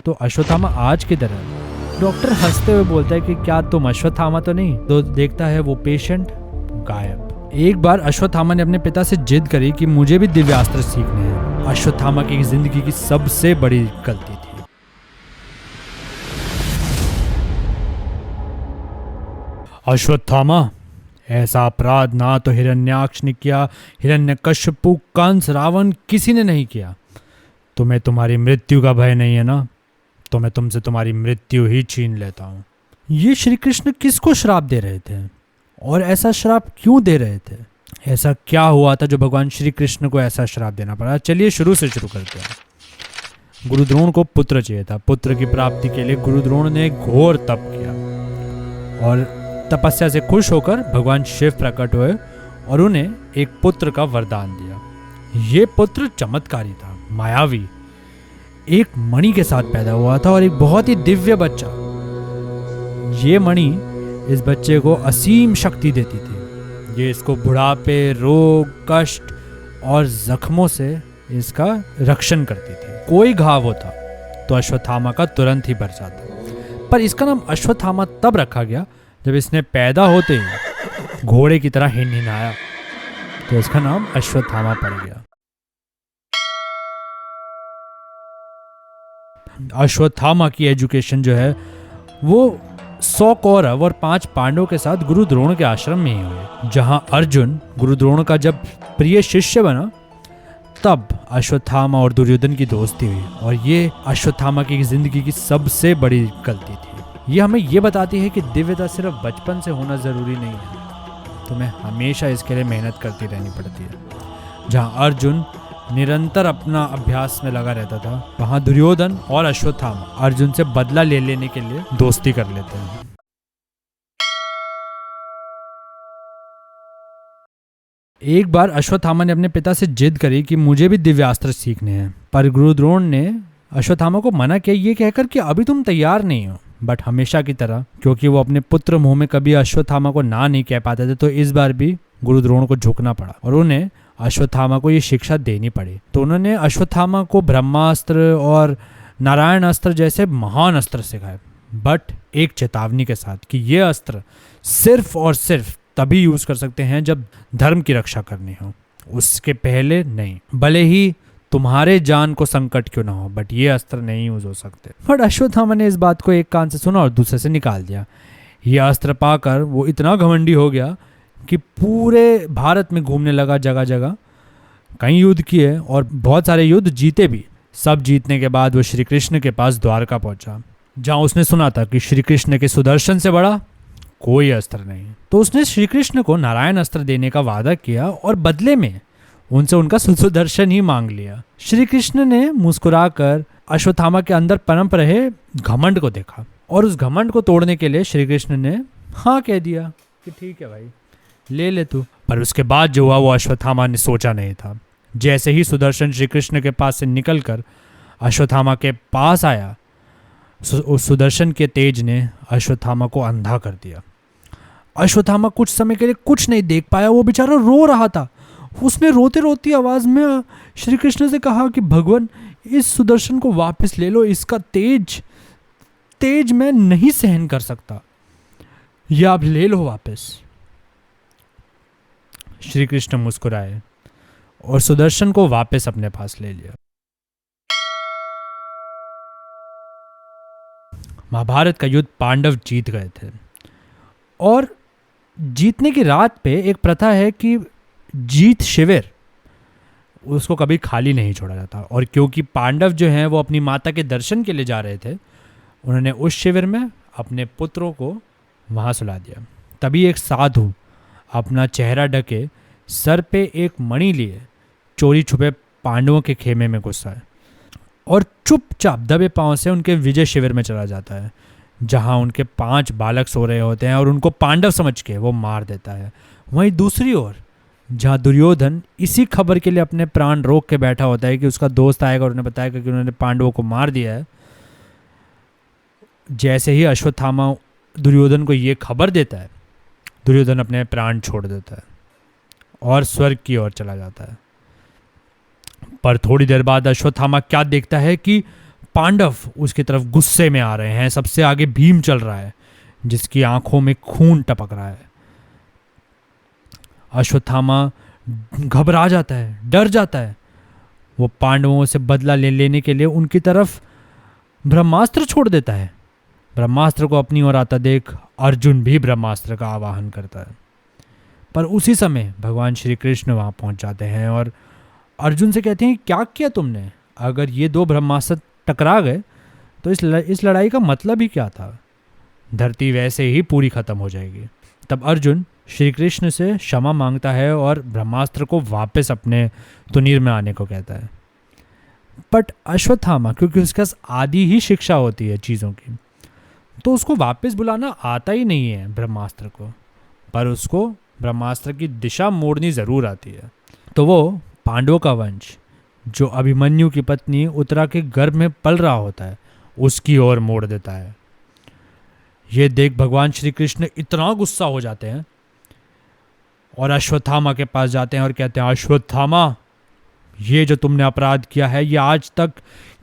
तो अश्वत्थामा आज किधर है? डॉक्टर हंसते हुए बोलता है कि क्या तुम अश्वत्थामा तो नहीं? तो देखता है वो पेशेंट गायब। एक बार अश्वत्थामा ने अपने पिता से जिद करी कि मुझे भी दिव्यास्त्र सीखने हैं। अश्वत्थामा की जिंदगी की सबसे बड़ी गलती थी। अश्वत्थामा, ऐसा अपराध ना तो हिरण्याक्ष ने किया, हिरण्यकश्यपु, कंस, रावण, किसी ने नहीं किया। तुम्हें तुम्हारी मृत्यु का भय नहीं है ना? तो मैं तुमसे तुम्हारी मृत्यु ही छीन लेता हूँ। ये श्री कृष्ण किसको श्राप दे रहे थे और ऐसा श्राप क्यों दे रहे थे? ऐसा क्या हुआ था जो भगवान श्री कृष्ण को ऐसा श्राप देना पड़ा? चलिए शुरू से शुरू करते हैं। गुरु द्रोण को पुत्र चाहिए था। पुत्र की प्राप्ति के लिए गुरु द्रोण ने घोर तप किया और तपस्या से खुश होकर भगवान शिव प्रकट हुए और उन्हें एक पुत्र का वरदान दिया। ये पुत्र चमत्कारी था, मायावी, एक मणि के साथ पैदा हुआ था और एक बहुत ही दिव्य बच्चा। ये मणि इस बच्चे को असीम शक्ति देती थी। ये इसको बुढ़ापे, रोग, कष्ट और जख्मों से इसका रक्षण करती थी। कोई घाव होता तो अश्वत्थामा का तुरंत ही भर जाता। पर इसका नाम अश्वत्थामा तब रखा गया जब इसने पैदा होते ही घोड़े की तरह हिनहिनाया, तो इसका नाम अश्वत्थामा पड़ गया। अश्वत्थामा की एजुकेशन जो है वो 100 कौरव और 5 पांडवों के साथ गुरु द्रोण के आश्रम में ही हुए। जहां अर्जुन गुरु द्रोण का जब प्रिय शिष्य बना, तब अश्वत्थामा और दुर्योधन की दोस्ती हुई और ये अश्वत्थामा की जिंदगी की सबसे बड़ी गलती थी। ये हमें ये बताती है कि दिव्यता सिर्फ बचपन से होना जरूरी नहीं है, तुम्हें हमेशा इसके लिए मेहनत करती रहनी पड़ती है। जहां अर्जुन निरंतर अपना अभ्यास में लगा रहता था, वहां दुर्योधन और अश्वत्थामा अर्जुन से बदला ले लेने के लिए दोस्ती कर लेते हैं। एक बार अश्वत्थामा ने अपने पिता से जिद करी कि मुझे भी दिव्यास्त्र सीखने हैं, पर गुरु द्रोण ने अश्वत्थामा को मना किया, ये कहकर कि अभी तुम तैयार नहीं हो। बट हमेशा की तरह, क्योंकि वो अपने पुत्र मुंह में कभी अश्वत्थामा को ना नहीं कह पाते थे, तो इस बार भी गुरु द्रोण को झुकना पड़ा और उन्हें अश्वत्थामा को ये शिक्षा देनी पड़ी। तो उन्होंने अश्वत्थामा को ब्रह्मास्त्र और नारायण अस्त्र जैसे महान अस्त्र सिखाए, बट एक चेतावनी के साथ कि ये अस्त्र सिर्फ और सिर्फ तभी यूज कर सकते हैं जब धर्म की रक्षा करनी हो, उसके पहले नहीं। भले ही तुम्हारे जान को संकट क्यों ना हो, बट ये अस्त्र नहीं यूज हो सकते। बट अश्वत्थामा ने इस बात को एक कान से सुना और दूसरे से निकाल दिया। ये अस्त्र पाकर वो इतना घमंडी हो गया कि पूरे भारत में घूमने लगा, जगह जगह कई युद्ध किए और बहुत सारे युद्ध जीते भी। सब जीतने के बाद वो श्री कृष्ण के पास द्वारका पहुंचा, जहां उसने सुना था कि श्री कृष्ण के सुदर्शन से बड़ा कोई अस्त्र नहीं। तो उसने श्री कृष्ण को नारायण अस्त्र देने का वादा किया और बदले में उनसे उनका सुदर्शन ही मांग लिया। श्री कृष्ण ने मुस्कुराकर अश्वत्थामा के अंदर पनप रहे घमंड को देखा और उस घमंड को तोड़ने के लिए श्री कृष्ण ने हाँ कह दिया कि ठीक है भाई, ले ले तू। पर उसके बाद जो हुआ वो अश्वत्थामा ने सोचा नहीं था। जैसे ही सुदर्शन श्री कृष्ण के पास से निकलकर अश्वत्थामा के पास आया, उस सुदर्शन के तेज ने अश्वत्थामा को अंधा कर दिया। अश्वत्थामा कुछ समय के लिए कुछ नहीं देख पाया, वो बेचारा रो रहा था। उसने रोते रोती आवाज में श्री कृष्ण से कहा कि भगवान, इस सुदर्शन को वापस ले लो, इसका तेज मैं नहीं सहन कर सकता, ये आप ले लो वापस। श्री कृष्ण मुस्कुराए और सुदर्शन को वापस अपने पास ले लिया। महाभारत का युद्ध पांडव जीत गए थे और जीतने की रात पे एक प्रथा है कि जीत शिविर, उसको कभी खाली नहीं छोड़ा जाता। और क्योंकि पांडव जो हैं वो अपनी माता के दर्शन के लिए जा रहे थे, उन्होंने उस शिविर में अपने पुत्रों को वहाँ सुला दिया। तभी एक साधु अपना चेहरा ढके, सर पे एक मणि लिए, चोरी छुपे पांडवों के खेमे में घुसा है और चुपचाप दबे पांव से उनके विजय शिविर में चला जाता है, जहां उनके 5 बालक सो रहे होते हैं और उनको पांडव समझ के वो मार देता है। वहीं दूसरी ओर जहां दुर्योधन इसी खबर के लिए अपने प्राण रोक के बैठा होता है कि उसका दोस्त आएगा और उन्हें बताएगा कि उन्होंने पांडवों को मार दिया है, जैसे ही अश्वत्थामा दुर्योधन को ये खबर देता है, दुर्योधन अपने प्राण छोड़ देता है और स्वर्ग की ओर चला जाता है। पर थोड़ी देर बाद अश्वत्थामा क्या देखता है कि पांडव उसकी तरफ गुस्से में आ रहे हैं। सबसे आगे भीम चल रहा है जिसकी आंखों में खून टपक रहा है। अश्वत्थामा घबरा जाता है, डर जाता है। वो पांडवों से बदला लेने के लिए उनकी तरफ ब्रह्मास्त्र छोड़ देता है। ब्रह्मास्त्र को अपनी ओर आता देख अर्जुन भी ब्रह्मास्त्र का आवाहन करता है। पर उसी समय भगवान श्री कृष्ण वहां पहुंच जाते हैं और अर्जुन से कहते हैं, क्या किया तुमने? अगर ये दो ब्रह्मास्त्र टकरा गए तो इस लड़ाई का मतलब ही क्या था? धरती वैसे ही पूरी खत्म हो जाएगी। तब अर्जुन श्री कृष्ण से क्षमा मांगता है और ब्रह्मास्त्र को वापस अपने तुनीर में आने को कहता है। बट अश्वत्थामा, क्योंकि उसके पास आदि ही शिक्षा होती है चीज़ों की, तो उसको वापस बुलाना आता ही नहीं है ब्रह्मास्त्र को, पर उसको ब्रह्मास्त्र की दिशा मोड़नी ज़रूर आती है। तो वो पांडवों का वंश जो अभिमन्यु की पत्नी उत्तरा के गर्भ में पल रहा होता है उसकी ओर मोड़ देता है। ये देख भगवान श्री कृष्ण इतना गुस्सा हो जाते हैं और अश्वत्थामा के पास जाते हैं और कहते हैं, अश्वत्थामा, ये जो तुमने अपराध किया है ये आज तक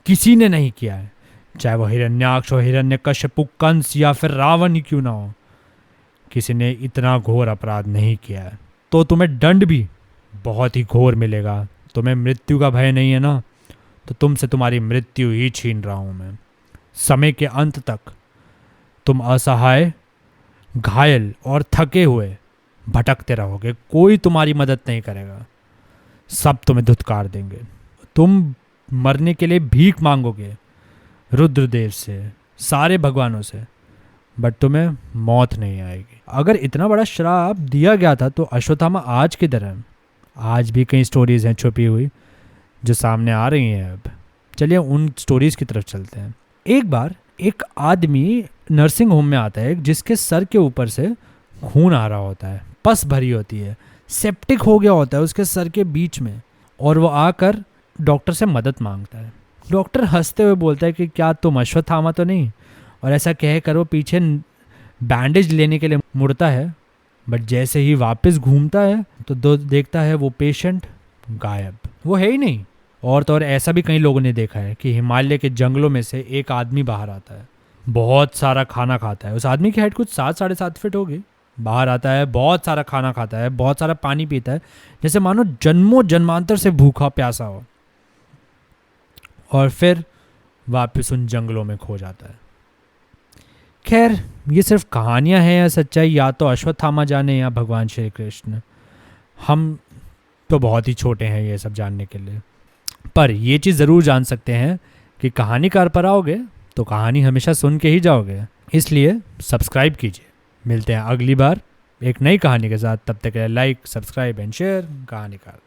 किसी ने नहीं किया है, चाहे वो हिरण्याक्ष हो, हिरण्यकश्यप, कंस या फिर रावण ही क्यों ना हो। किसी ने इतना घोर अपराध नहीं किया है, तो तुम्हें दंड भी बहुत ही घोर मिलेगा। तुम्हें मृत्यु का भय नहीं है ना, तो तुमसे तुम्हारी मृत्यु ही छीन रहा हूं मैं। समय के अंत तक तुम असहाय, घायल और थके हुए भटकते रहोगे। कोई तुम्हारी मदद नहीं करेगा, सब तुम्हें धुतकार देंगे। तुम मरने के लिए भीख मांगोगे रुद्रदेव से, सारे भगवानों से, बट तुम्हें मौत नहीं आएगी। अगर इतना बड़ा श्राप दिया गया था तो अश्वत्थामा आज किधर है? आज भी कई स्टोरीज हैं छुपी हुई जो सामने आ रही हैं। अब चलिए उन स्टोरीज की तरफ चलते हैं। एक बार एक आदमी नर्सिंग होम में आता है जिसके सर के ऊपर से खून आ रहा होता है, पस भरी होती है, सेप्टिक हो गया होता है उसके सर के बीच में, और वो आकर डॉक्टर से मदद मांगता है। डॉक्टर हंसते हुए बोलता है कि क्या तुम अश्वत्थामा तो नहीं? और ऐसा कह कर वो पीछे बैंडेज लेने के लिए मुड़ता है, बट जैसे ही वापस घूमता है तो देखता है वो पेशेंट गायब, वो है ही नहीं। और तो और ऐसा भी कई लोगों ने देखा है कि हिमालय के जंगलों में से एक आदमी बाहर आता है, बहुत सारा खाना खाता है। उस आदमी की हाइट कुछ 7-7.5 फीट होगी। बाहर आता है, बहुत सारा खाना खाता है, बहुत सारा पानी पीता है, जैसे मानो जन्मों जन्मांतर से भूखा प्यासा हो, और फिर वापस उन जंगलों में खो जाता है। खैर, ये सिर्फ कहानियां हैं या सच्चाई, या तो अश्वत्थामा जाने या भगवान श्री कृष्ण। हम तो बहुत ही छोटे हैं ये सब जानने के लिए, पर ये चीज़ ज़रूर जान सकते हैं कि कहानीकार पर आओगे तो कहानी हमेशा सुन के ही जाओगे। इसलिए सब्सक्राइब कीजिए। मिलते हैं अगली बार एक नई कहानी के साथ। तब तक लाइक, सब्सक्राइब एंड शेयर। कहानीकार।